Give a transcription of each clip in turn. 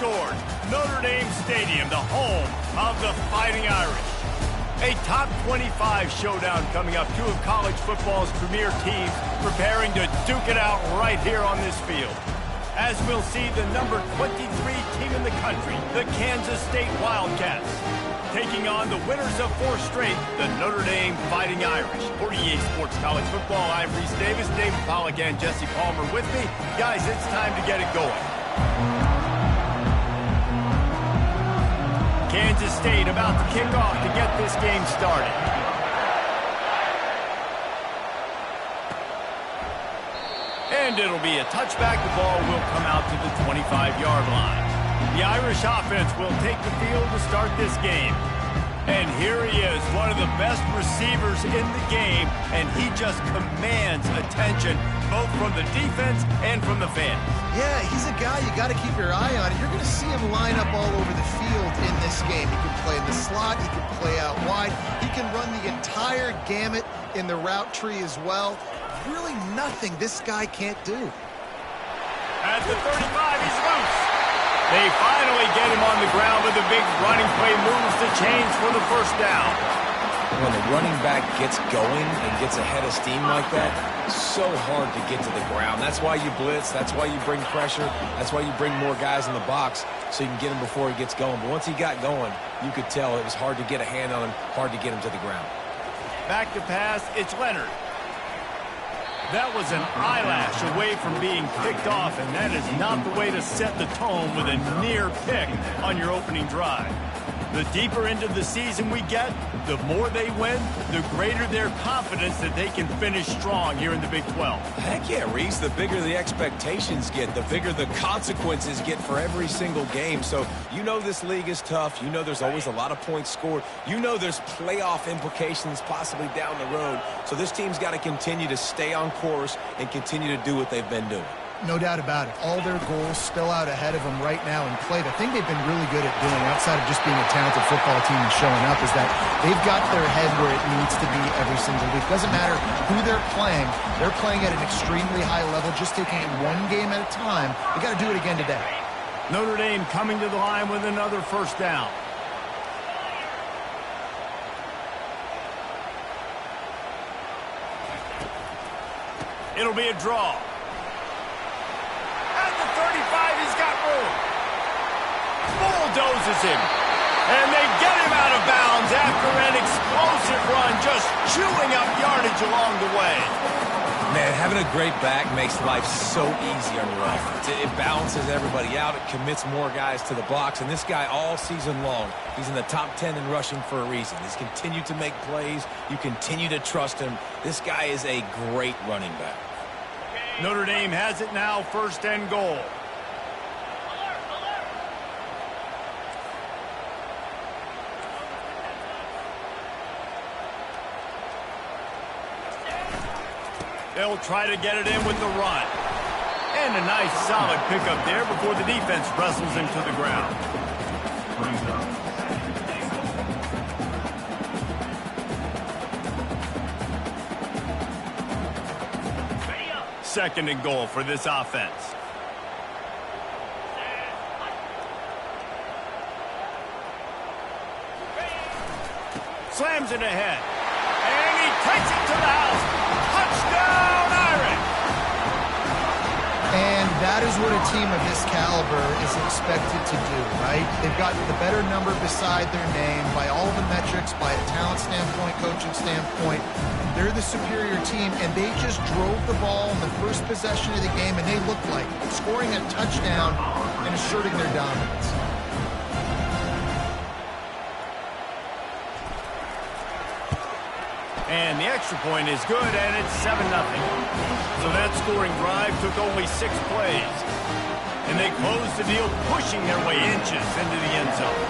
scored. Notre Dame Stadium, the home of the Fighting Irish. A top 25 showdown coming up. Two of college football's premier teams preparing to duke it out right here on this field. As we'll see, the number 23 team in the country, the Kansas State Wildcats, taking on the winners of 4 straight, the Notre Dame Fighting Irish. For EA Sports College Football, I'm Reese Davis, David Pollack, and Jesse Palmer with me. Guys, it's time to get it going. Kansas State about to kick off to get this game started. And it'll be a touchback. The ball will come out to the 25-yard line. The Irish offense will take the field to start this game. And here he is, one of the best receivers in the game, and he just commands attention both from the defense and from the fans. Yeah, he's a guy you got to keep your eye on. You're going to see him line up all over the field in this game. He can play in the slot. He can play out wide. He can run the entire gamut in the route tree as well. Really nothing this guy can't do. At the 35, he's loose. They finally get him on the ground, but the big running play moves the chains for the first down. When the running back gets going and gets ahead of steam like that, so hard to get to the ground. That's why you blitz. That's why you bring pressure. That's why you bring more guys in the box so you can get him before he gets going. But once he got going, you could tell it was hard to get a hand on him, hard to get him to the ground. Back to pass, it's Leonard. That was an eyelash away from being picked off, and that is not the way to set the tone with a near pick on your opening drive. The deeper into the season we get, the more they win, the greater their confidence that they can finish strong here in the Big 12. Heck yeah, Reese. The bigger the expectations get, the bigger the consequences get for every single game. So you know this league is tough. You know there's always a lot of points scored. You know there's playoff implications possibly down the road. So this team's got to continue to stay on course and continue to do what they've been doing. No doubt about it. All their goals spill out ahead of them right now in play. The thing they've been really good at doing, outside of just being a talented football team and showing up, is that they've got their head where it needs to be every single week. Doesn't matter who they're playing at an extremely high level, just taking it one game at a time. They got to do it again today. Notre Dame coming to the line with another first down. It'll be a draw. At the 35, he's got room. Bulldozes him. And they get him out of bounds after an explosive run, just chewing up yardage along the way. Man, having a great back makes life so easy on your offense. It balances everybody out. It commits more guys to the box. And this guy all season long, he's in the top 10 in rushing for a reason. He's continued to make plays. You continue to trust him. This guy is a great running back. Notre Dame has it now, first and goal. They'll try to get it in with the run. And a nice solid pickup there before the defense wrestles him to the ground. Second and goal for this offense. Slams it ahead. And he takes it to the house. Touchdown, Irish! And that is what a team of this caliber is expected to do, right? They've got the better number beside their name by all the metrics, by a talent standpoint, coaching standpoint. They're the superior team, and they just drove the ball in the first possession of the game, and they looked like scoring a touchdown and asserting their dominance. And the extra point is good, and it's 7-0. So that scoring drive took only 6 plays. And they closed the deal, pushing their way inches into the end zone.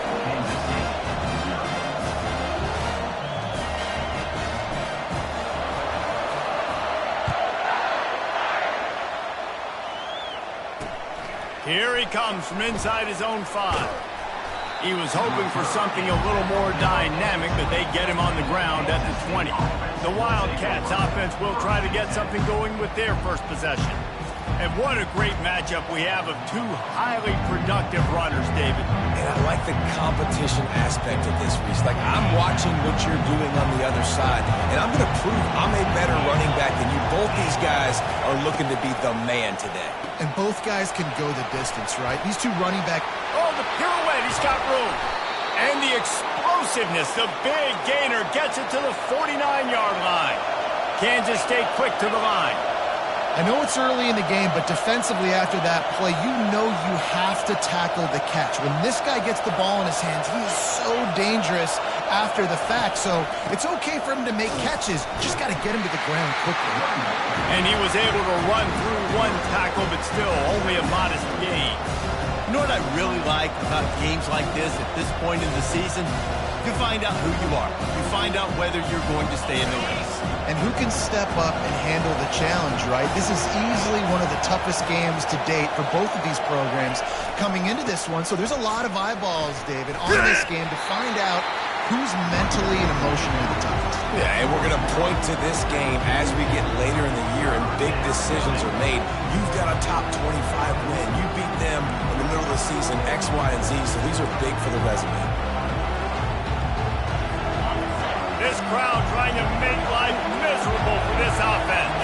Here he comes from inside his own 5. He was hoping for something a little more dynamic, but they get him on the ground at the 20. The Wildcats offense will try to get something going with their first possession. And what a great matchup we have of two highly productive runners, David. And I like the competition aspect of this, Reese. Like, I'm watching what you're doing on the other side, and I'm going to prove I'm a better running back than you. Both these guys are looking to be the man today. And both guys can go the distance, right? These two running back. Oh, the pirouette, he's got room. And the explosiveness, the big gainer gets it to the 49-yard line. Kansas State quick to the line. I know it's early in the game, but defensively after that play, you know you have to tackle the catch. When this guy gets the ball in his hands, he is so dangerous after the fact. So it's okay for him to make catches. Just got to get him to the ground quickly. And he was able to run through one tackle, but still only a modest gain. You know what I really like about games like this at this point in the season? You find out who you are. You find out whether you're going to stay in the race. And who can step up and handle the challenge, right? This is easily one of the toughest games to date for both of these programs coming into this one. So there's a lot of eyeballs, David, on this game to find out who's mentally and emotionally the toughest. Yeah, and we're going to point to this game as we get later in the year and big decisions are made. You've got a top 25 win. You beat them in the middle of the season, X, Y, and Z, so these are big for the resume. This crowd trying to make life miserable for this offense.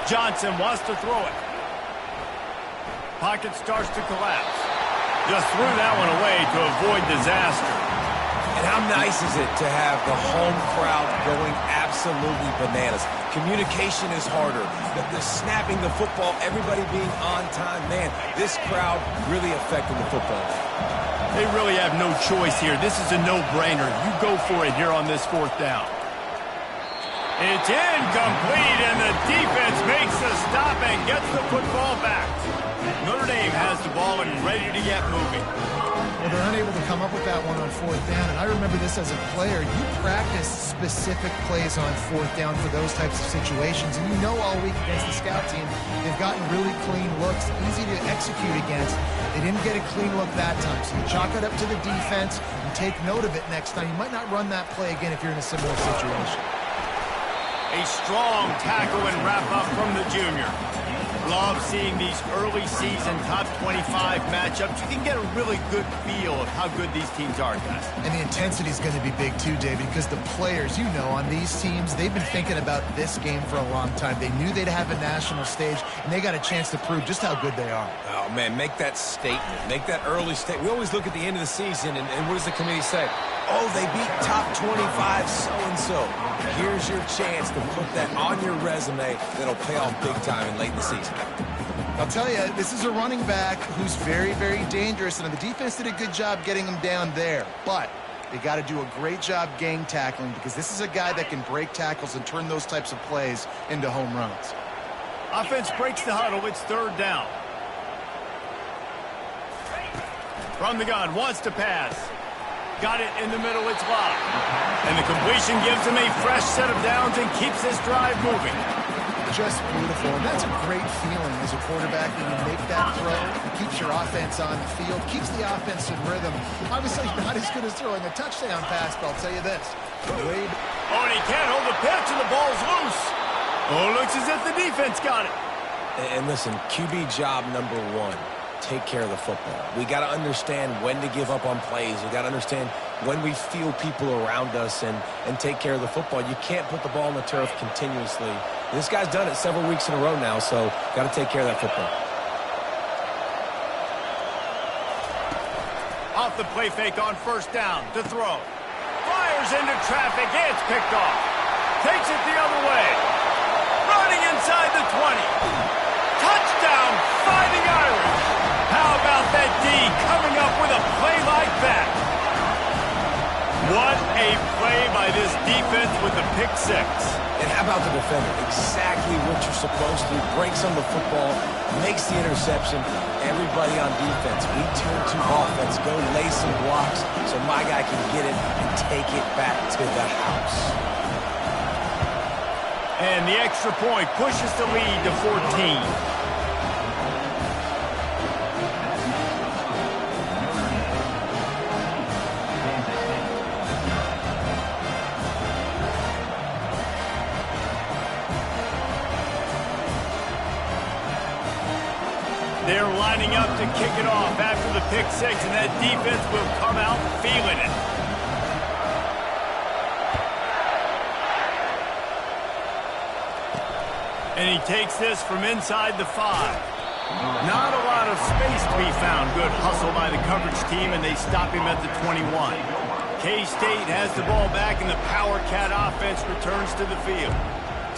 Johnson wants to throw it. Pocket starts to collapse. Just threw that one away to avoid disaster. And how nice is it to have the home crowd going absolutely bananas? Communication is harder. The snapping the football, everybody being on time. Man, this crowd really affected the football game. They really have no choice here. This is a no-brainer. You go for it here on this fourth down. It's incomplete, and the defense makes the stop and gets the football back. Notre Dame has the ball and ready to get moving. Well, they're unable to come up with that one on fourth down, and I remember this as a player. You practice specific plays on fourth down for those types of situations, and you know all week against the scout team, they've gotten really clean looks, easy to execute against. They didn't get a clean look that time, so you chalk it up to the defense and take note of it next time. You might not run that play again if you're in a similar situation. A strong tackle and wrap-up from the junior. Love seeing these early season top 25 matchups. You can get a really good feel of how good these teams are, guys. And the intensity is going to be big too, David, because the players, you know, on these teams, they've been thinking about this game for a long time. They knew they'd have a national stage, and they got a chance to prove just how good they are. Oh, man, make that statement. Make that early statement. We always look at the end of the season, and what does the committee say? Oh, they beat top 25 so-and-so. Here's your chance to put that on your resume that'll pay off big time in late in the season. I'll tell you, this is a running back who's very, very dangerous, and the defense did a good job getting him down there. But they got to do a great job gang tackling, because this is a guy that can break tackles and turn those types of plays into home runs. Offense breaks the huddle. It's third down. From the gun, wants to pass. Got it in the middle, it's Love. And the completion gives him a fresh set of downs and keeps this drive moving. Just beautiful, and that's a great feeling as a quarterback when you make that throw. It keeps your offense on the field, keeps the offense in rhythm. Obviously not as good as throwing a touchdown pass, but I'll tell you this. Oh, and he can't hold the pitch, and the ball's loose. Oh, looks as if the defense got it. And listen, QB job number one. Take care of the football. We got to understand when to give up on plays. We got to understand when we feel people around us and take care of the football. You can't put the ball on the turf continuously. This guy's done it several weeks in a row now, so got to take care of that football. Off the play fake on first down to throw. Fires into traffic. It's picked off. Takes it the other way. Running inside the 20. Touchdown, Fighting Irish. How about that D coming up with a play like that? What a play by this defense with the pick six. And how about the defender? Exactly what you're supposed to. Breaks on the football, makes the interception. Everybody on defense, we turn to offense. Go lay some blocks so my guy can get it and take it back to the house. And the extra point pushes the lead to 14. lining up to kick it off after the pick six, and that defense will come out feeling it. And he takes this from inside the 5. Not a lot of space to be found. Good hustle by the coverage team, and they stop him at the 21. K-State has the ball back, and the Power Cat offense returns to the field.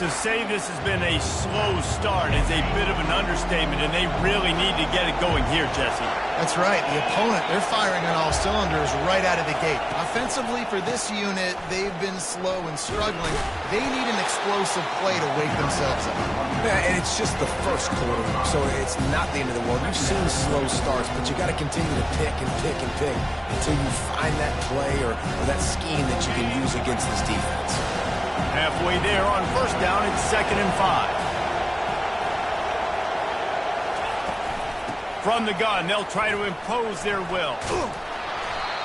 To say this has been a slow start is a bit of an understatement, and they really need to get it going here, Jesse. That's right. The opponent, they're firing on all cylinders right out of the gate. Offensively, for this unit, they've been slow and struggling. They need an explosive play to wake themselves up. Yeah, and it's just the first quarter, so it's not the end of the world. You've seen slow starts, but you got to continue to pick and pick and pick until you find that play or that scheme that you can use against this defense. Halfway there on first down, it's 2nd and 5. From the gun, they'll try to impose their will.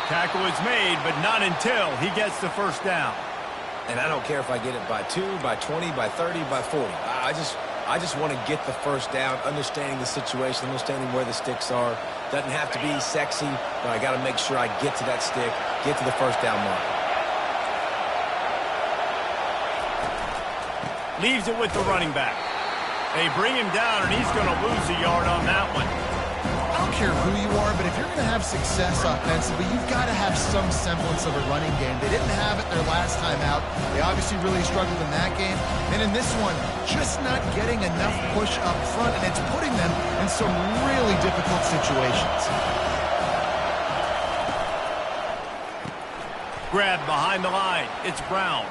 Tackle is made, but not until he gets the first down. And I don't care if I get it by 2, by 20, by 30, by 40. I just want to get the first down, understanding the situation, understanding where the sticks are. Doesn't have to be sexy, but I got to make sure I get to that stick, get to the first down mark. Leaves it with the running back. They bring him down, and he's going to lose a yard on that one. I don't care who you are, but if you're going to have success offensively, you've got to have some semblance of a running game. They didn't have it their last time out. They obviously really struggled in that game. And in this one, just not getting enough push up front, and it's putting them in some really difficult situations. Grab behind the line. It's Brown.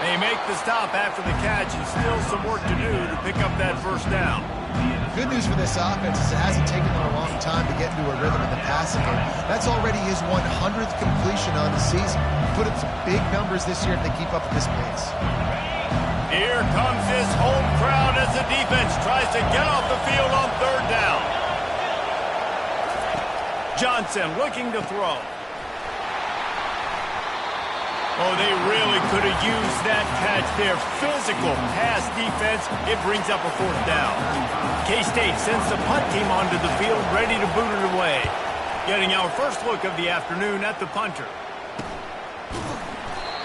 They make the stop after the catch, and still some work to do to pick up that first down. Good news for this offense is it hasn't taken them a long time to get into a rhythm in the passing game. That's already his 100th completion on the season. Put up some big numbers this year if they keep up at this pace. Here comes this home crowd as the defense tries to get off the field on third down. Johnson looking to throw. Oh, they really could have used that catch there. Physical pass defense. It brings up a fourth down. K-State sends the punt team onto the field, ready to boot it away. Getting our first look of the afternoon at the punter.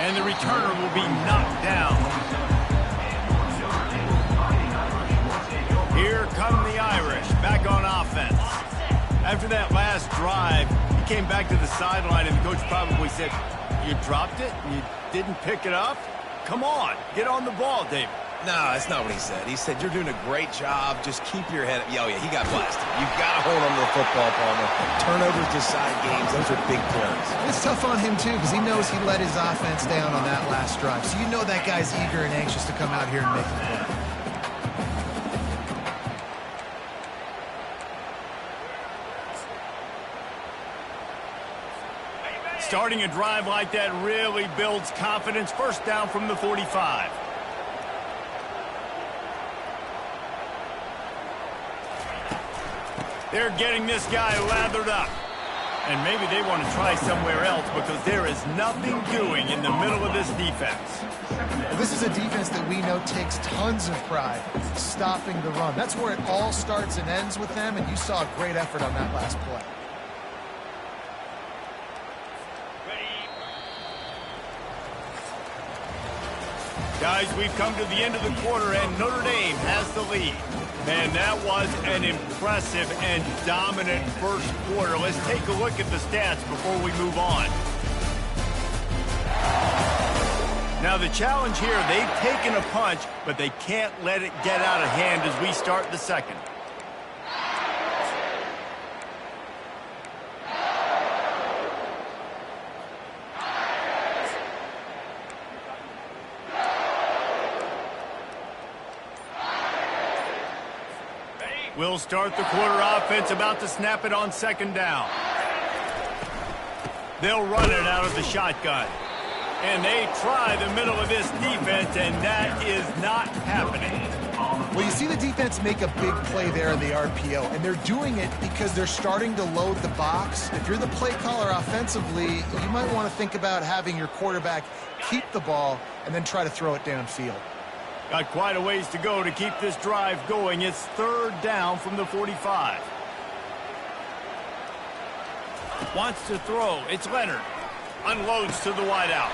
And the returner will be knocked down. Here come the Irish, back on offense. After that last drive, he came back to the sideline, and the coach probably said, "You dropped it? You didn't pick it up? Come on, get on the ball, David." No, that's not what he said. He said, "You're doing a great job. Just keep your head up." Oh, yeah, he got blasted. You've got to hold on to the football, Palmer. Turnovers decide games. Those are big plays. It's tough on him, too, because he knows he let his offense down on that last drive. So you know that guy's eager and anxious to come out here and make the play. Starting a drive like that really builds confidence. First down from the 45. They're getting this guy lathered up. And maybe they want to try somewhere else because there is nothing doing in the middle of this defense. This is a defense that we know takes tons of pride stopping the run. That's where it all starts and ends with them, and you saw a great effort on that last play. Guys, we've come to the end of the quarter, and Notre Dame has the lead. Man, that was an impressive and dominant first quarter. Let's take a look at the stats before we move on. Now, the challenge here, they've taken a punch, but they can't let it get out of hand as we start the second. We'll start the quarter offense, about to snap it on second down. They'll run it out of the shotgun. And they try the middle of this defense, and that is not happening. Well, you see the defense make a big play there in the RPO, and they're doing it because they're starting to load the box. If you're the play caller offensively, you might want to think about having your quarterback keep the ball and then try to throw it downfield. Got quite a ways to go to keep this drive going. It's third down from the 45. Wants to throw. It's Leonard. Unloads to the wideout.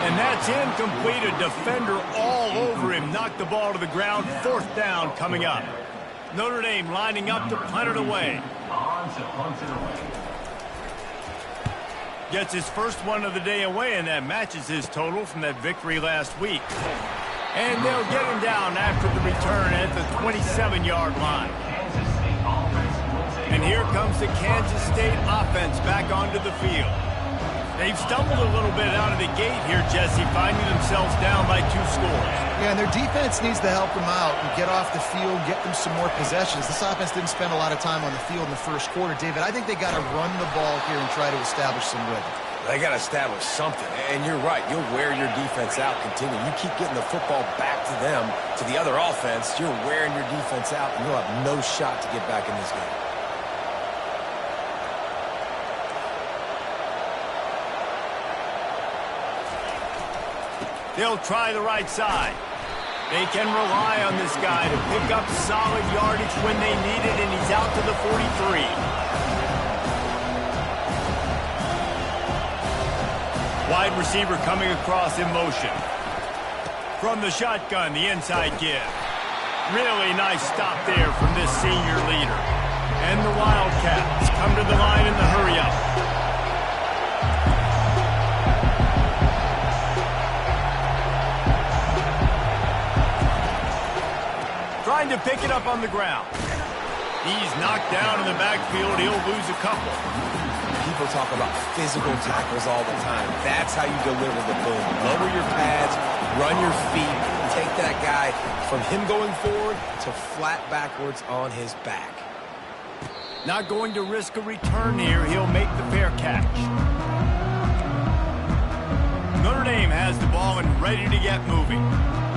And that's incomplete. A defender all over him. Knocked the ball to the ground. Fourth down coming up. Notre Dame lining up to punt it away. Gets his first one of the day away, and that matches his total from that victory last week. And they'll get him down after the return at the 27-yard line. And here comes the Kansas State offense back onto the field. They've stumbled a little bit out of the gate here, Jesse, finding themselves down by 2 scores. Yeah, and their defense needs to help them out and get off the field, get them some more possessions. This offense didn't spend a lot of time on the field in the first quarter. David, I think they got to run the ball here and try to establish some rhythm. They got to establish something. And you're right. You'll wear your defense out continue. You keep getting the football back to them, to the other offense, you're wearing your defense out, and you'll have no shot to get back in this game. They'll try the right side. They can rely on this guy to pick up solid yardage when they need it, and he's out to the 43. Wide receiver coming across in motion. From the shotgun, the inside give. Really nice stop there from this senior leader. And the Wildcats come to the line in the hurry-up. Trying to pick it up on the ground. He's knocked down in the backfield. He'll lose a couple. People talk about physical tackles all the time. That's how you deliver the boom. Lower your pads, run your feet, take that guy from him going forward to flat backwards on his back. Not going to risk a return here. He'll make the fair catch. Notre Dame has the ball and ready to get moving.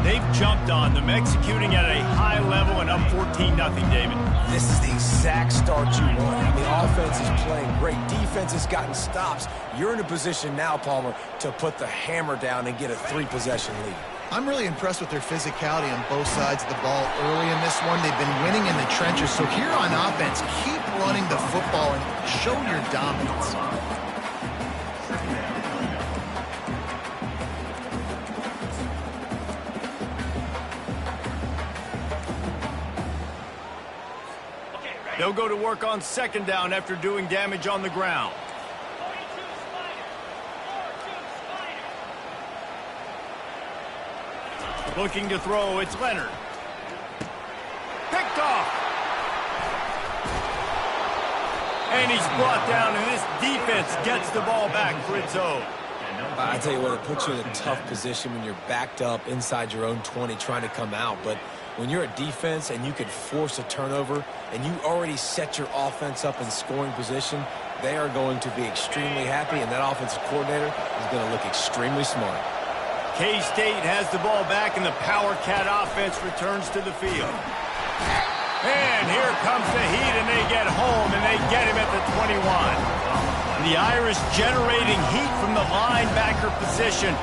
They've jumped on them, executing at a high level and up 14-0, David. This is the exact start you want. The offense is playing great. Defense has gotten stops. You're in a position now, Palmer, to put the hammer down and get a 3-possession lead. I'm really impressed with their physicality on both sides of the ball early in this one. They've been winning in the trenches. So here on offense, keep running the football and show your dominance. They'll go to work on second down after doing damage on the ground. Looking to throw, it's Leonard. Picked off. And he's brought down, and this defense gets the ball back for its own. I tell you what, it puts you in a tough position when you're backed up inside your own 20 trying to come out. But when you're a defense and you can force a turnover and you already set your offense up in scoring position, they are going to be extremely happy, and that offensive coordinator is going to look extremely smart. K-State has the ball back, and the Power Cat offense returns to the field. And here comes the heat, and they get home, and they get him at the 21. The Irish generating heat from the linebacker position.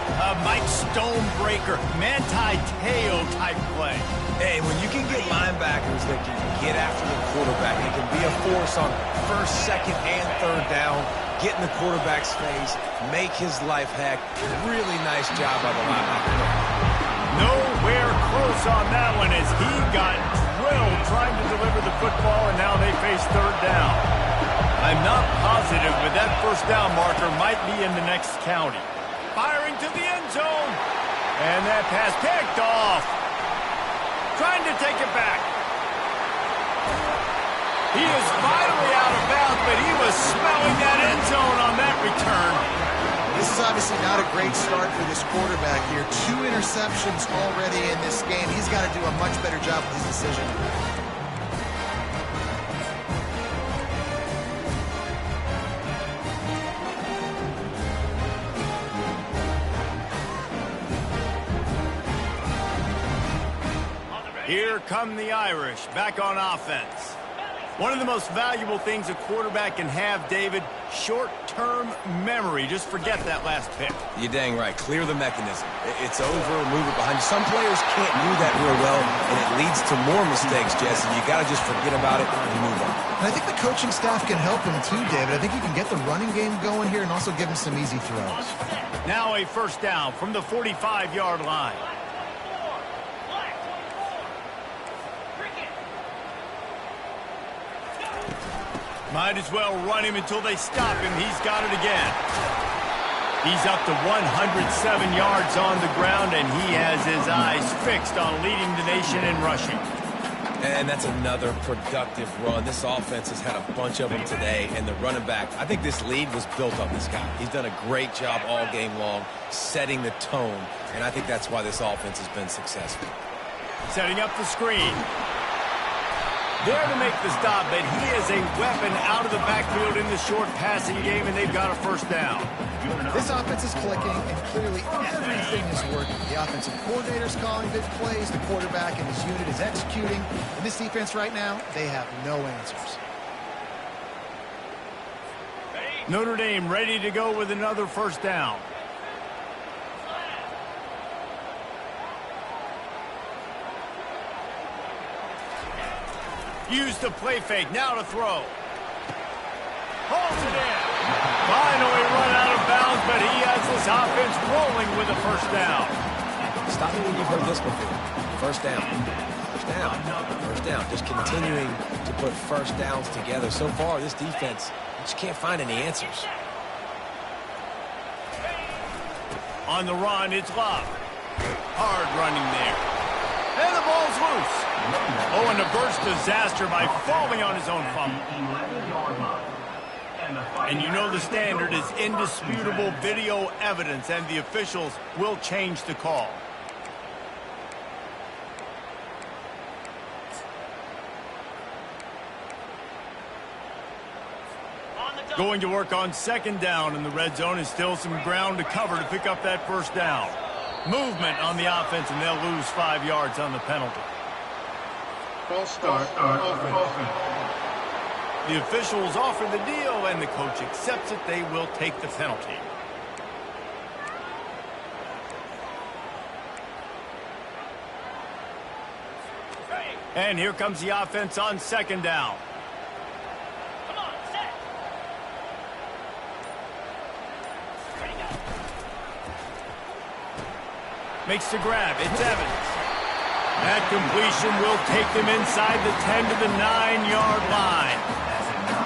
Mike Stonebreaker, Manti Te'o type play. Hey, when you can get linebackers that can get after the quarterback, they can be a force on first, second, and third down, get in the quarterback's face, make his life heck. Really nice job by the linebacker. Nowhere close on that one as he got drilled trying to deliver the football, and now they face third down. I'm not positive, but that first down marker might be in the next county. Firing to the end zone. And that pass picked off. Trying to take it back. He is finally out of bounds, but he was smelling that end zone on that return. This is obviously not a great start for this quarterback here. 2 interceptions already in this game. He's got to do a much better job with his decision. Here come the Irish back on offense. One of the most valuable things a quarterback can have, David, short-term memory. Just forget that last pick. You're dang right. Clear the mechanism. It's over, move it behind you. Some players can't do that real well, and it leads to more mistakes, Jesse. You got to just forget about it and move on. And I think the coaching staff can help him too, David. I think you can get the running game going here and also give him some easy throws. Now a first down from the 45-yard line. Might as well run him until they stop him. He's got it again. He's up to 107 yards on the ground, and he has his eyes fixed on leading the nation in rushing. And that's another productive run. This offense has had a bunch of them today, and the running back, I think this lead was built on this guy. He's done a great job all game long setting the tone, and I think that's why this offense has been successful. Setting up the screen. There to make the stop, but he is a weapon out of the backfield in the short passing game, and they've got a first down. This offense is clicking, and clearly everything is working. The offensive coordinator's calling big plays, the quarterback and his unit is executing. And this defense right now, they have no answers. Notre Dame ready to go with another first down. Use the play fake. Now to throw. Holds it in. Finally run out of bounds, but he has this offense rolling with a first down. Stop me when you've heard this before. First down. First down. First down. Just continuing to put first downs together. So far, this defense just can't find any answers. On the run, it's Love. Hard running there. And the ball's loose. Oh, and a burst disaster by falling on his own fumble. And you know the standard is indisputable video evidence, and the officials will change the call. Going to work on second down in the red zone, is still some ground to cover to pick up that first down. Movement on the offense, and they'll lose 5 yards on the penalty. False start, offense. The officials offer the deal, and the coach accepts it. They will take the penalty. And here comes the offense on second down. Makes the grab. It's Evans. That completion will take them inside the 10 to the 9-yard line.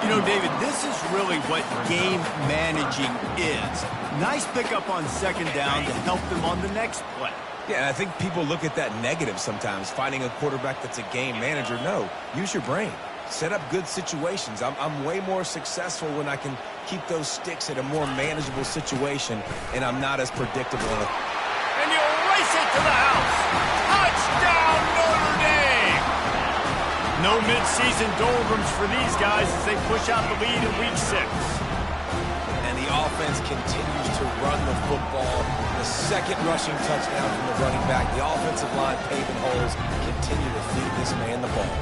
You know, David, this is really what game managing is. Nice pickup on second down to help them on the next play. Yeah, and I think people look at that negative sometimes, finding a quarterback that's a game manager. No, use your brain. Set up good situations. I'm way more successful when I can keep those sticks at a more manageable situation, and I'm not as predictable. And you race it to the house. Touchdown, Notre Dame! No mid-season doldrums for these guys as they push out the lead in Week 6. And the offense continues to run the football. The second rushing touchdown from the running back. The offensive line paving holes. Continue to feed this man the ball.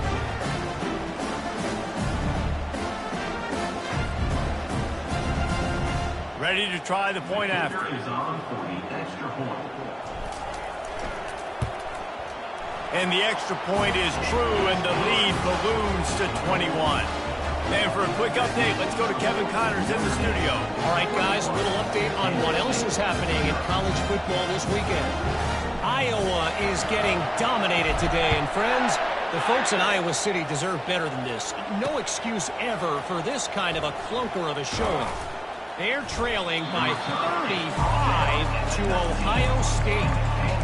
Ready to try the point after. And the extra point is true, and the lead balloons to 21. And for a quick update, let's go to Kevin Connors in the studio. All right, guys, a little update on what else is happening in college football this weekend. Iowa is getting dominated today, and friends, the folks in Iowa City deserve better than this. No excuse ever for this kind of a clunker of a showing. They're trailing by 35 to Ohio State.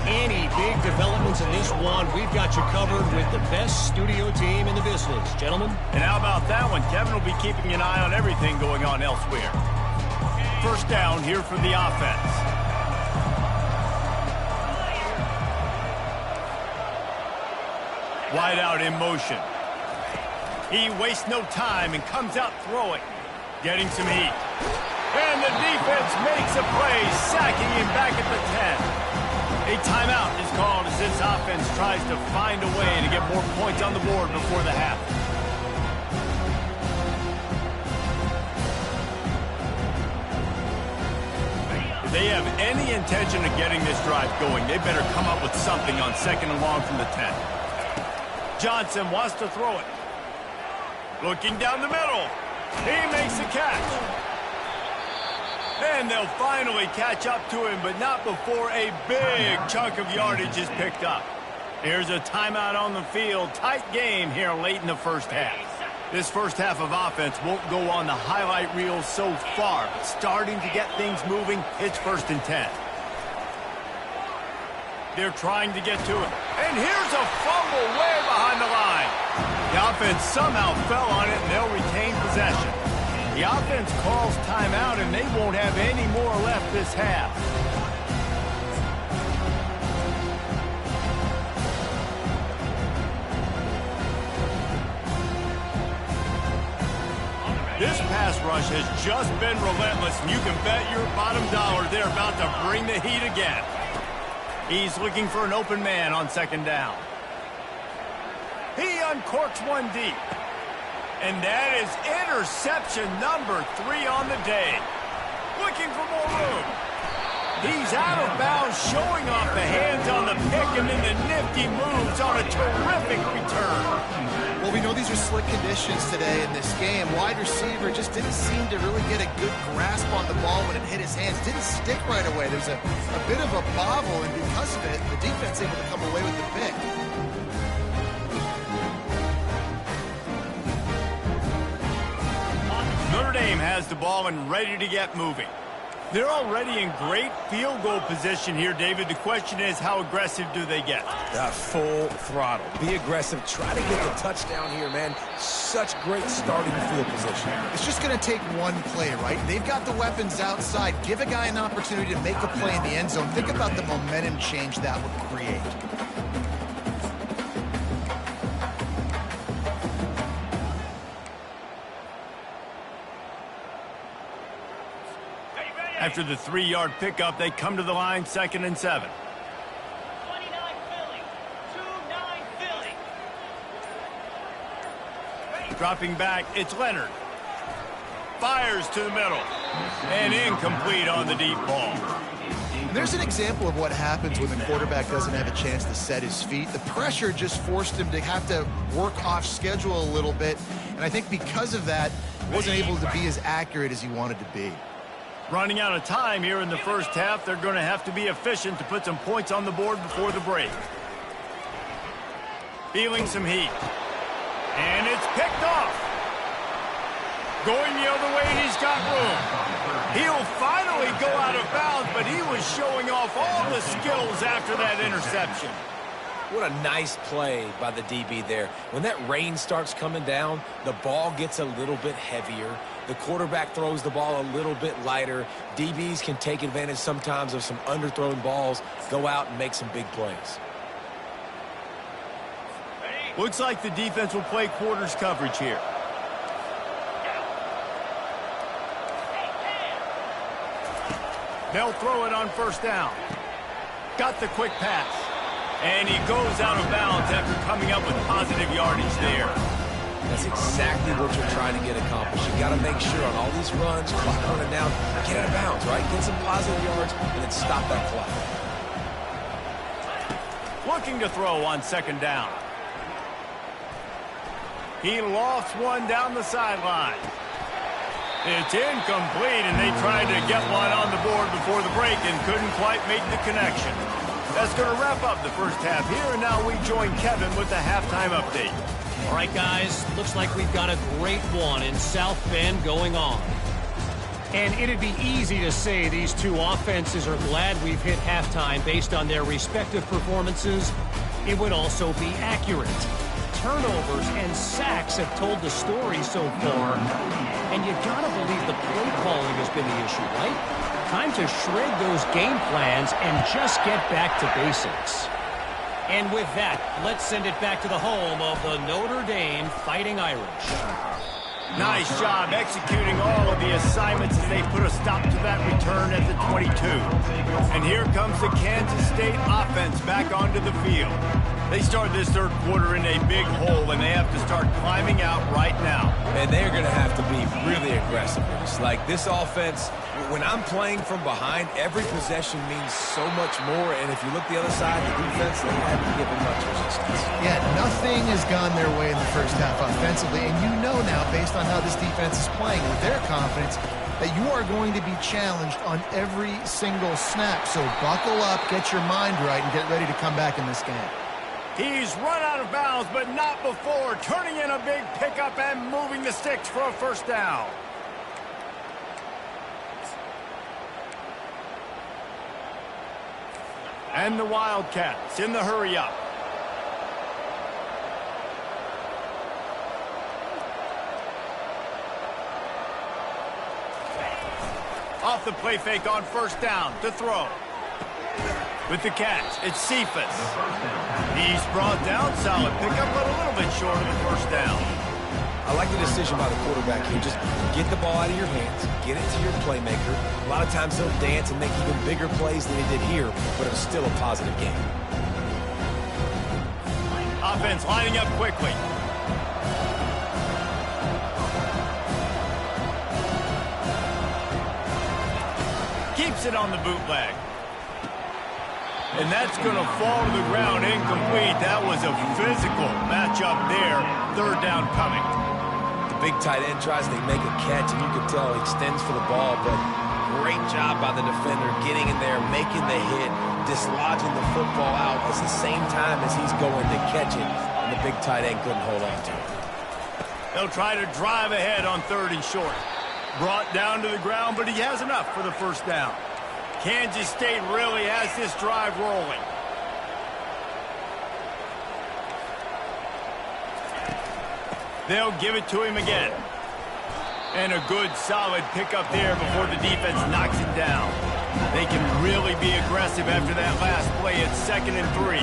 Any big developments in this one, we've got you covered with the best studio team in the business, gentlemen. And how about that one? Kevin will be keeping an eye on everything going on elsewhere. First down here for the offense. Wide out in motion. He wastes no time and comes out throwing. Getting some heat. And the defense makes a play, sacking him back at the 10. A timeout is called as this offense tries to find a way to get more points on the board before the half. they have any intention of getting this drive going, they better come up with something on 2nd and long from the 10. Johnson wants to throw it. Looking down the middle. He makes the catch. And they'll finally catch up to him, but not before a big chunk of yardage is picked up. Here's a timeout on the field. Tight game here late in the first half. This first half of offense won't go on the highlight reel so far, but starting to get things moving, it's 1st and 10. They're trying to get to it. And here's a fumble way behind the line. The offense somehow fell on it, and they'll retain possession. The offense calls timeout, and they won't have any more left this half. This pass rush has just been relentless, and you can bet your bottom dollar they're about to bring the heat again. He's looking for an open man on 2nd down. He uncorks one deep. And that is interception number 3 on the day. Looking for more room. He's out of bounds, showing off the hands on the pick, and then the nifty moves on a terrific return. Well, we know these are slick conditions today in this game. Wide receiver just didn't seem to really get a good grasp on the ball when it hit his hands. Didn't stick right away. There's a bit of a bobble, and because of it, the defense able to come away with the pick. Notre Dame has the ball and ready to get moving. They're already in great field goal position here, David. The question is, how aggressive do they get? Full throttle. Be aggressive. Try to get the touchdown here, man. Such great starting field position. It's just going to take one play, right? They've got the weapons outside. Give a guy an opportunity to make a play in the end zone. Think about the momentum change that would create. After the 3-yard pickup, they come to the line 2nd and 7. 29 Philly. 2-9 Philly. Dropping back, it's Leonard. Fires to the middle. And incomplete on the deep ball. There's an example of what happens when the quarterback doesn't have a chance to set his feet. The pressure just forced him to have to work off schedule a little bit. And I think because of that, wasn't able to be as accurate as he wanted to be. Running out of time here in the first half, they're going to have to be efficient to put some points on the board before the break. Feeling some heat. And it's picked off. Going the other way, and he's got room. He'll finally go out of bounds, but he was showing off all the skills after that interception. What a nice play by the DB there. When that rain starts coming down, the ball gets a little bit heavier. The quarterback throws the ball a little bit lighter. DBs can take advantage sometimes of some underthrown balls, go out and make some big plays. Looks like the defense will play quarters coverage here. They'll throw it on 1st down. Got the quick pass. And he goes out of bounds after coming up with positive yardage there. That's exactly what you're trying to get accomplished. You got to make sure on all these runs, clock running down, get out of bounds, right? Get some positive yards and then stop that clock. Looking to throw on 2nd down. He lofts one down the sideline. It's incomplete, and they tried to get one on the board before the break and couldn't quite make the connection. That's going to wrap up the first half here, and now we join Kevin with the halftime update. All right, guys, looks like we've got a great one in South Bend going on. And it'd be easy to say these two offenses are glad we've hit halftime based on their respective performances. It would also be accurate. Turnovers and sacks have told the story so far. And you gotta believe the play calling has been the issue, right? Time to shred those game plans and just get back to basics. And with that, let's send it back to the home of the Notre Dame Fighting Irish. Nice job executing all of the assignments as they put a stop to that return at the 22. And here comes the Kansas State offense back onto the field. They start this third quarter in a big hole, and they have to start climbing out right now. And they're going to have to be really aggressive. Like this offense When I'm playing from behind, every possession means so much more. And if you look the other side, the defense, they haven't given much resistance. Yeah, nothing has gone their way in the first half offensively. And you know now, based on how this defense is playing with their confidence, that you are going to be challenged on every single snap. So buckle up, get your mind right, and get ready to come back in this game. He's run out of bounds, but not before turning in a big pickup and moving the sticks for a first down. And the Wildcats in the hurry-up. Off the play fake on first down to throw. With the catch, it's Cephas. He's brought down, solid pickup, but a little bit short of the first down. I like the decision by the quarterback here. Just get the ball out of your hands, get it to your playmaker. A lot of times he'll dance and make even bigger plays than he did here, but it was still a positive game. Offense lining up quickly. Keeps it on the bootleg. And that's going to fall to the ground incomplete. That was a physical matchup there. Third down coming. The big tight end tries to make a catch, and you can tell he extends for the ball, but great job by the defender getting in there, making the hit, dislodging the football out at the same time as he's going to catch it, and the big tight end couldn't hold on to it. They'll try to drive ahead on third and short. Brought down to the ground, but he has enough for the first down. Kansas State really has this drive rolling. They'll give it to him again. And a good, solid pickup there before the defense knocks it down. They can really be aggressive after that last play. It's 2nd and 3.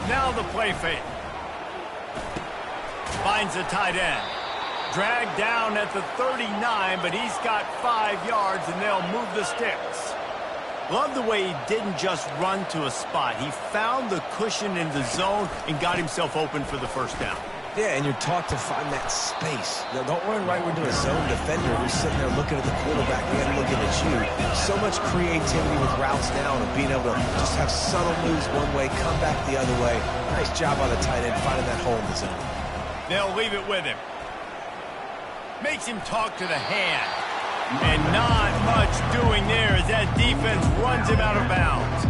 Now the play fake. Finds the tight end. Dragged down at the 39, but he's got 5 yards, and they'll move the sticks. Love the way he didn't just run to a spot. He found the cushion in the zone and got himself open for the first down. Yeah, and you're taught to find that space. Now, don't run right into a zone defender who's sitting there looking at the quarterback and looking at you. So much creativity with routes now and being able to just have subtle moves one way, come back the other way. Nice job by the tight end finding that hole in the zone. They'll leave it with him. Makes him talk to the hand. And not much doing there as that defense runs him out of bounds.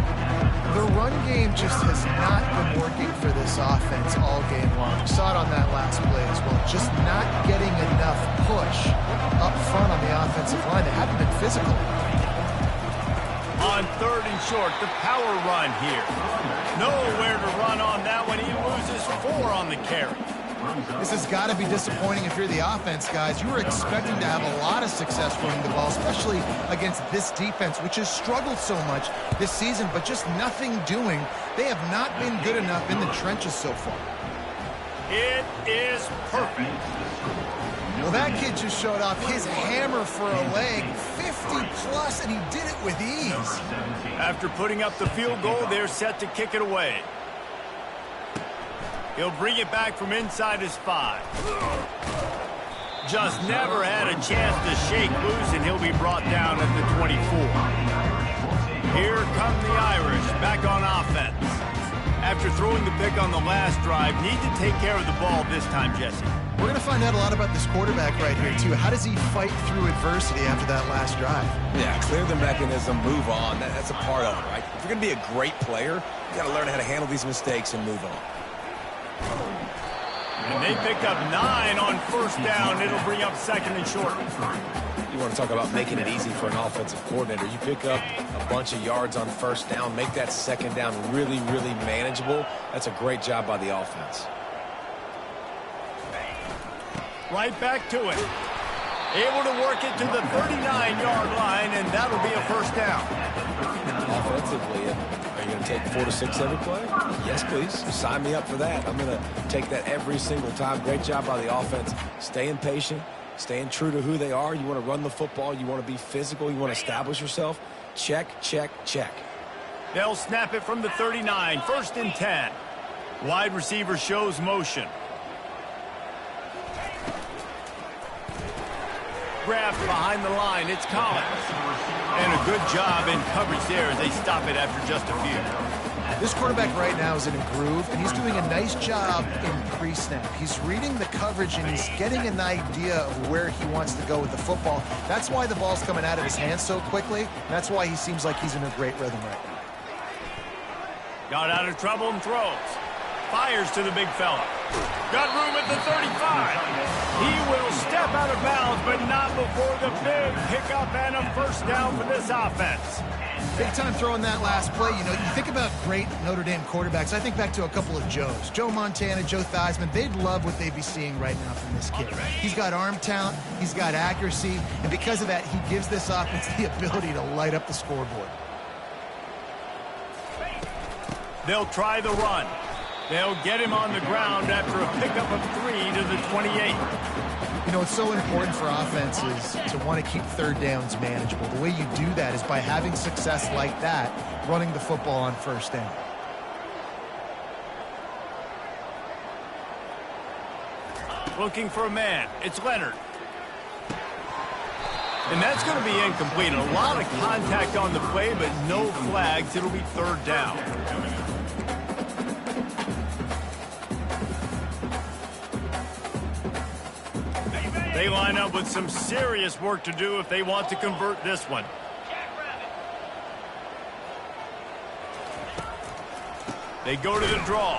The run game just has not been working for this offense all game long. We saw it on that last play as well. Just not getting enough push up front on the offensive line. They haven't been physical. On third and short, the power run here. Nowhere to run on that one. He loses 4 on the carry. This has got to be disappointing if you're the offense, guys. You were expecting to have a lot of success running the ball, especially against this defense, which has struggled so much this season, but just nothing doing. They have not been good enough in the trenches so far. It is perfect. Well, that kid just showed off his hammer for a leg, 50-plus, and he did it with ease. After putting up the field goal, they're set to kick it away. He'll bring it back from inside his 5. Just never had a chance to shake loose, and he'll be brought down at the 24. Here come the Irish back on offense. After throwing the pick on the last drive, need to take care of the ball this time, Jesse. We're going to find out a lot about this quarterback right here, too. How does he fight through adversity after that last drive? Yeah, clear the mechanism, move on. That's a part of it, right? If you're going to be a great player, you got to learn how to handle these mistakes and move on. And they pick up 9 on first down. It'll bring up 2nd and short. You want to talk about making it easy for an offensive coordinator. You pick up a bunch of yards on first down, make that 2nd down really, really manageable. That's a great job by the offense. Right back to it. Able to work it to the 39-yard line, and that'll be a first down. Offensively, are you going to take 4 to 6 every play? Yes, please. Sign me up for that. I'm going to take that every single time. Great job by the offense. Staying patient, staying true to who they are. You want to run the football. You want to be physical. You want to establish yourself. Check, check, check. They'll snap it from the 39. 1st and 10. Wide receiver shows motion. grabs behind the line. It's Collins. And a good job in coverage there as they stop it after just a few. This quarterback right now is in a groove, and he's doing a nice job in pre-snap. He's reading the coverage, and he's getting an idea of where he wants to go with the football. That's why the ball's coming out of his hands so quickly, and that's why he seems like he's in a great rhythm right now. Got out of trouble and throws. Fires to the big fella. Got room at the 35. He will step out of bounds, but not before the big pickup and a first down for this offense. Big time throwing that last play. You know, you think about great Notre Dame quarterbacks. I think back to a couple of Joes. Joe Montana, Joe Theismann. They'd love what they'd be seeing right now from this kid. He's got arm talent. He's got accuracy. And because of that, he gives this offense the ability to light up the scoreboard. They'll try the run. They'll get him on the ground after a pickup of 3 to the 28. You know, it's so important for offenses to want to keep third downs manageable. The way you do that is by having success like that, running the football on first down. Looking for a man. It's Leonard. And that's going to be incomplete. A lot of contact on the play, but no flags. It'll be third down. They line up with some serious work to do if they want to convert this one. They go to the draw.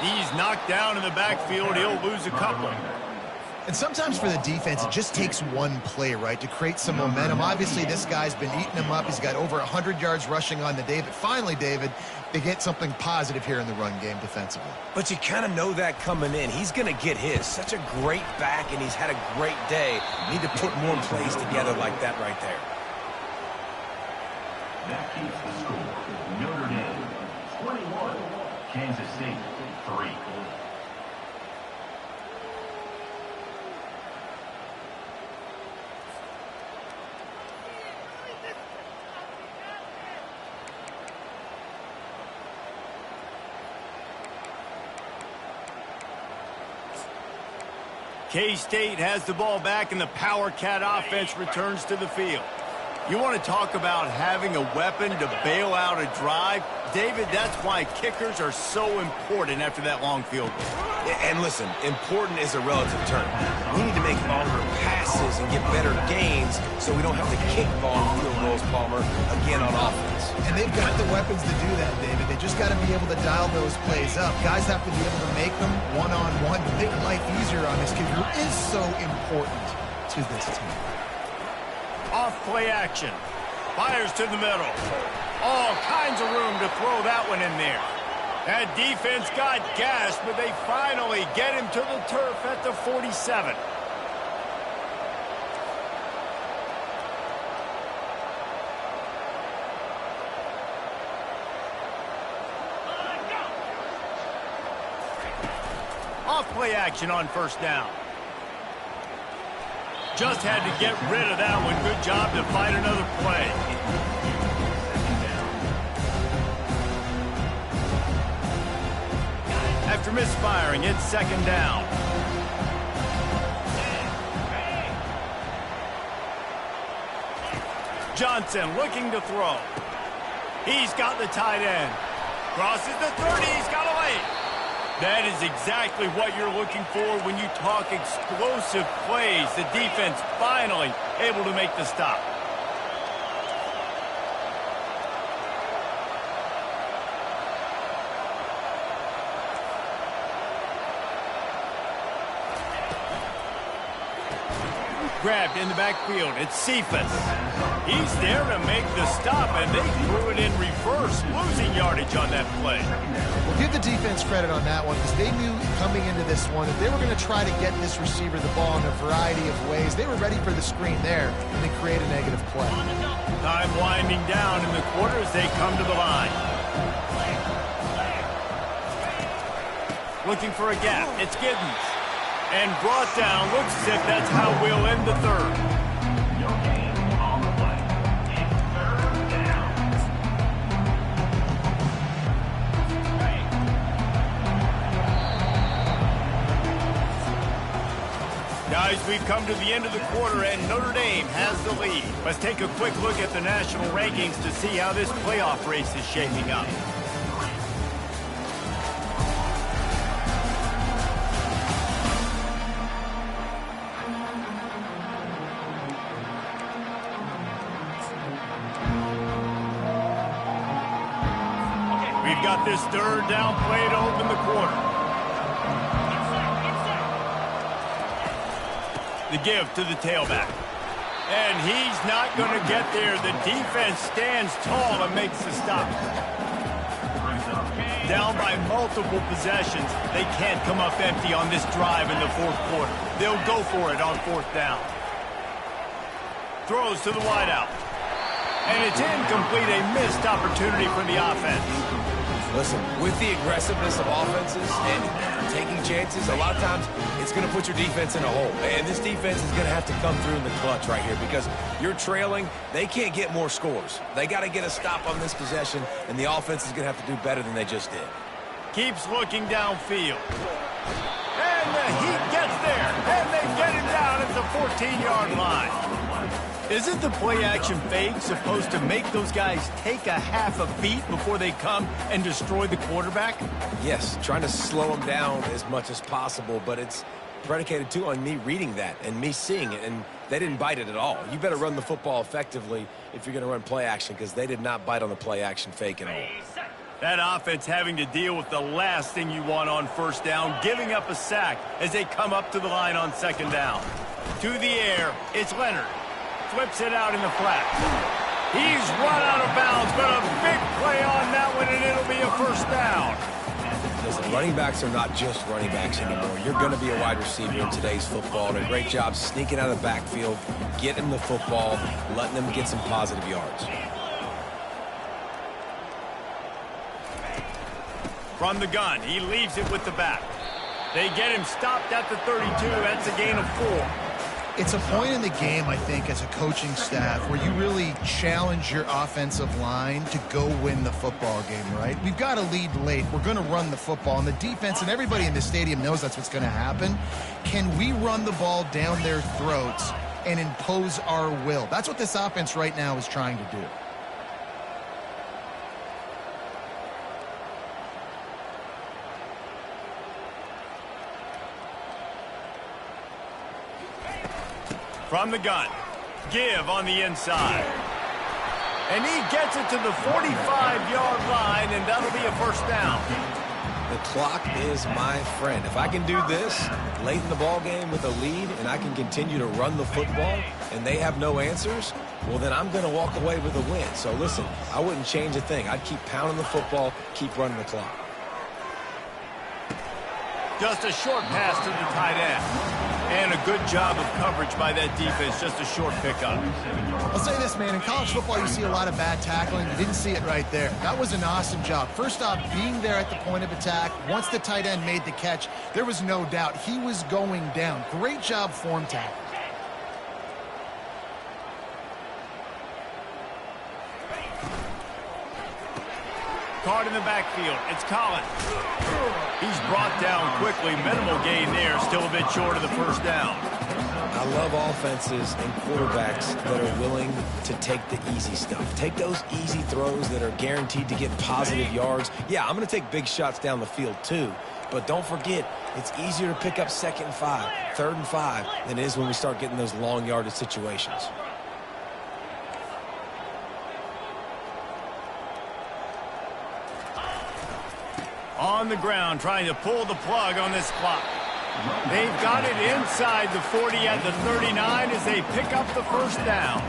He's knocked down in the backfield. He'll lose a couple. And sometimes for the defense, it just takes one play, right, to create some momentum. Obviously, this guy's been eating him up. He's got over 100 yards rushing on the day. But finally, David, they get something positive here in the run game defensively. But you kind of know that coming in. He's going to get his. Such a great back, and he's had a great day. Need to put more plays together like that right there. That keeps the score. Notre Dame, 21. Kansas State, 3. K-State has the ball back, and the Power Cat offense returns to the field. You want to talk about having a weapon to bail out a drive? David, that's why kickers are so important after that long field goal. And listen, important is a relative term. We need to make longer passes and get better gains so we don't have to kick long field goals, Palmer, again on offense. And they've got the weapons to do that, David. They just got to be able to dial those plays up. Guys have to be able to make them one-on-one to make life easier on this kid who is so important to this team. Off play action. Fires to the middle. All kinds of room to throw that one in there. That defense got gashed, but they finally get him to the turf at the 47. Off play action on first down. Just had to get rid of that one. Good job to find another play. After misfiring, it's second down. Johnson looking to throw. He's got the tight end. Crosses the 30. He's got away. That is exactly what you're looking for when you talk explosive plays. The defense finally able to make the stop. Grabbed in the backfield. It's Cephas. He's there to make the stop, and they threw it in reverse, losing yardage on that play. Well, give the defense credit on that one because they knew coming into this one that they were going to try to get this receiver the ball in a variety of ways. They were ready for the screen there, and they create a negative play. Time winding down in the quarter as they come to the line. Looking for a gap. It's Giddens. And brought down. Looks as if that's how we'll end the third. No gain on the play. It's third down. Guys, we've come to the end of the quarter, and Notre Dame has the lead. Let's take a quick look at the national rankings to see how this playoff race is shaping up. We've got this third down play to open the quarter. The give to the tailback. And he's not going to get there. The defense stands tall and makes the stop. Down by multiple possessions. They can't come up empty on this drive in the fourth quarter. They'll go for it on fourth down. Throws to the wideout. And it's incomplete, a missed opportunity for the offense. Listen, with the aggressiveness of offenses and taking chances, a lot of times it's going to put your defense in a hole. And this defense is going to have to come through in the clutch right here because you're trailing. They can't get more scores. They got to get a stop on this possession, and the offense is going to have to do better than they just did. Keeps looking downfield. And the Heat gets there, and they get him down at the 14-yard line. Isn't the play-action fake supposed to make those guys take a half a beat before they come and destroy the quarterback? Yes, trying to slow them down as much as possible, but it's predicated, too, on me reading that and me seeing it, and they didn't bite it at all. You better run the football effectively if you're going to run play-action because they did not bite on the play-action fake at all. That offense having to deal with the last thing you want on first down, giving up a sack as they come up to the line on second down. To the air, it's Leonard. Flips it out in the flat. He's run out of bounds, but a big play on that one, and it'll be a first down. Listen, running backs are not just running backs anymore. You're going to be a wide receiver in today's football, and a great job sneaking out of the backfield, getting the football, letting them get some positive yards. From the gun, he leaves it with the back. They get him stopped at the 32. That's a gain of 4. It's a point in the game, I think, as a coaching staff where you really challenge your offensive line to go win the football game, right? We've got to lead late. We're going to run the football. And the defense and everybody in the stadium knows that's what's going to happen. Can we run the ball down their throats and impose our will? That's what this offense right now is trying to do. From the gun, give on the inside. And he gets it to the 45-yard line, and that'll be a first down. The clock is my friend. If I can do this late in the ball game with a lead and I can continue to run the football and they have no answers, well, then I'm going to walk away with a win. So, listen, I wouldn't change a thing. I'd keep pounding the football, keep running the clock. Just a short pass to the tight end. And a good job of coverage by that defense. Just a short pickup. I'll say this, man. In college football, you see a lot of bad tackling. You didn't see it right there. That was an awesome job. First off, being there at the point of attack. Once the tight end made the catch, there was no doubt he was going down. Great job form tackle. Caught in the backfield. It's Collins. He's brought down quickly. Minimal gain there. Still a bit short of the first down. I love offenses and quarterbacks that are willing to take the easy stuff. Take those easy throws that are guaranteed to get positive yards. Yeah, I'm going to take big shots down the field too. But don't forget, it's easier to pick up 2nd and 5, 3rd and 5 than it is when we start getting those long yardage situations. On the ground, trying to pull the plug on this clock. They've got it inside the 40 at the 39 as they pick up the first down.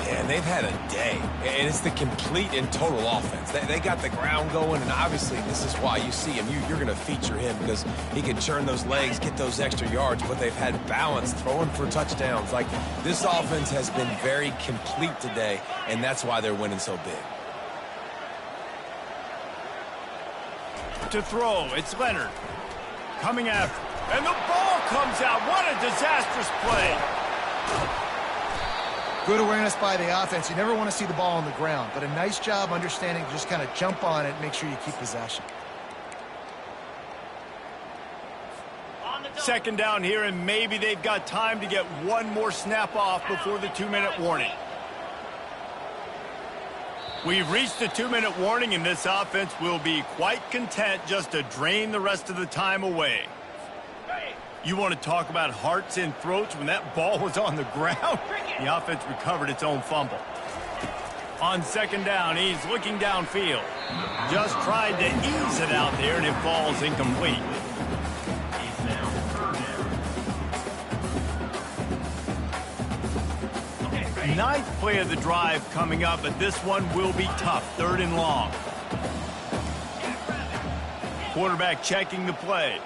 And they've had a day. And it's the complete and total offense. They got the ground going, and obviously this is why you see him. You're going to feature him because he can churn those legs, get those extra yards, but they've had balance, throwing for touchdowns. Like, this offense has been very complete today, and that's why they're winning so big. To throw, it's Leonard. Coming after. And the ball comes out. What a disastrous play. Good awareness by the offense. You never want to see the ball on the ground, but a nice job understanding to just kind of jump on it and make sure you keep possession. Second down here, and maybe they've got time to get one more snap off before the 2-minute warning. We've reached the 2-minute warning, and this offense will be quite content just to drain the rest of the time away. You want to talk about hearts and throats when that ball was on the ground? The offense recovered its own fumble. On second down, he's looking downfield. Just tried to ease it out there, and it falls incomplete. Ninth play of the drive coming up, but this one will be tough. 3rd and long. Quarterback checking the play.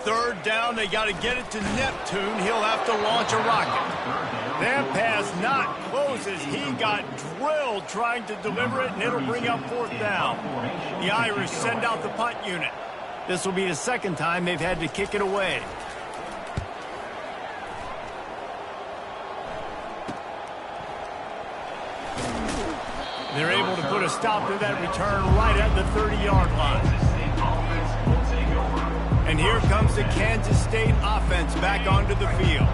3rd down, they got to get it to Neptune. He'll have to launch a rocket. That pass not close as he got drilled trying to deliver it, and it'll bring up 4th down. The Irish send out the punt unit. This will be the second time they've had to kick it away. They're able to put a stop to that return right at the 30-yard line. And here comes the Kansas State offense back onto the field.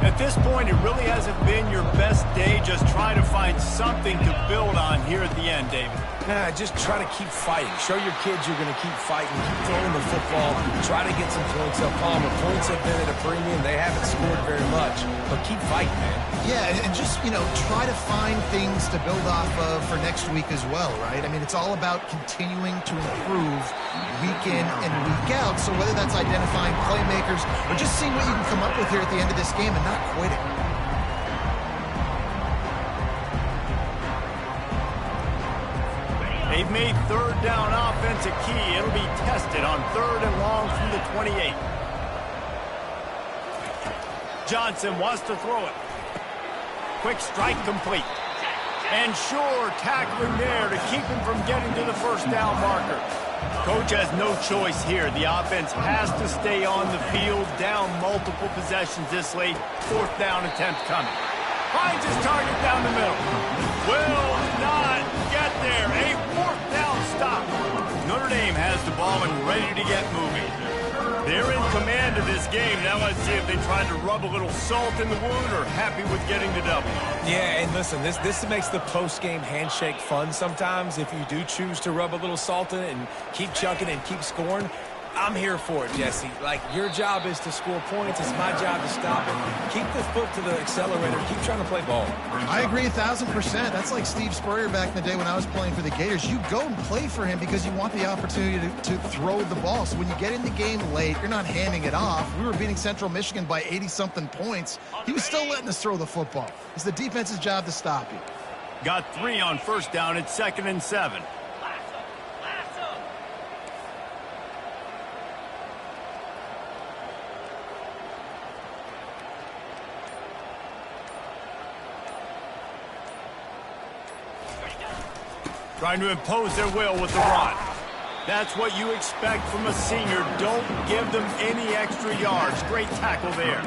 At this point, it really hasn't been your best day. Just try to find something to build on here at the end, David. Nah, just try to keep fighting. Show your kids you're going to keep fighting. Keep throwing the football. Try to get some points up. Palmer, points have been at a premium. They haven't scored very much. But keep fighting, man. Yeah, and just, try to find things to build off of for next week as well, right? I mean, it's all about continuing to improve week in and week out. So whether that's identifying playmakers or just seeing what you can come up with here at the end of this game and not quitting. They've made 3rd down offense a key. It'll be tested on 3rd and long from the 28. Johnson wants to throw it. Quick strike complete. And sure, tackling there to keep him from getting to the 1st down marker. Coach has no choice here. The offense has to stay on the field, down multiple possessions this late. 4th down attempt coming. Finds his target down the middle. Will not get there. A 4th down stop. Notre Dame has the ball and ready to get moving. They're in command of this game. Now let's see if they try to rub a little salt in the wound or happy with getting the W. Yeah, and listen, this makes the post-game handshake fun sometimes. If you do choose to rub a little salt in it and keep chucking and keep scoring, I'm here for it, Jesse. Like, your job is to score points. It's my job to stop it. Keep the foot to the accelerator. Keep trying to play ball. I agree 1,000%. That's like Steve Spurrier back in the day when I was playing for the Gators. You go and play for him because you want the opportunity to throw the ball. So when you get in the game late, you're not handing it off. We were beating Central Michigan by 80-something points. He was still letting us throw the football. It's the defense's job to stop you. Got 3 on 1st down. It's 2nd and 7. Trying to impose their will with the run. That's what you expect from a senior. Don't give them any extra yards. Great tackle there.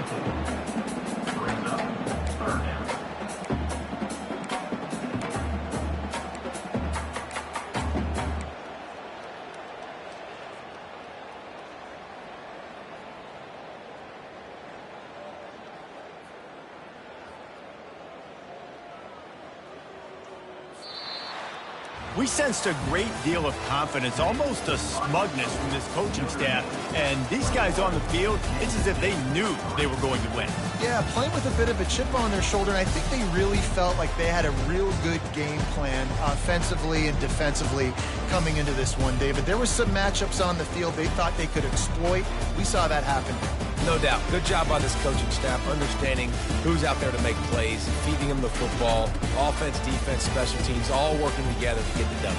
We sensed a great deal of confidence, almost a smugness from this coaching staff. And these guys on the field, it's as if they knew they were going to win. Yeah, playing with a bit of a chip on their shoulder, and I think they really felt like they had a real good game plan offensively and defensively coming into this one, David. There were some matchups on the field they thought they could exploit. We saw that happen. No doubt. Good job by this coaching staff, understanding who's out there to make plays, feeding them the football, offense, defense, special teams, all working together to get the W.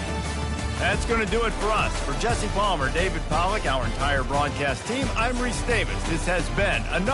That's going to do it for us. For Jesse Palmer, David Pollack, our entire broadcast team, I'm Reese Davis. This has been another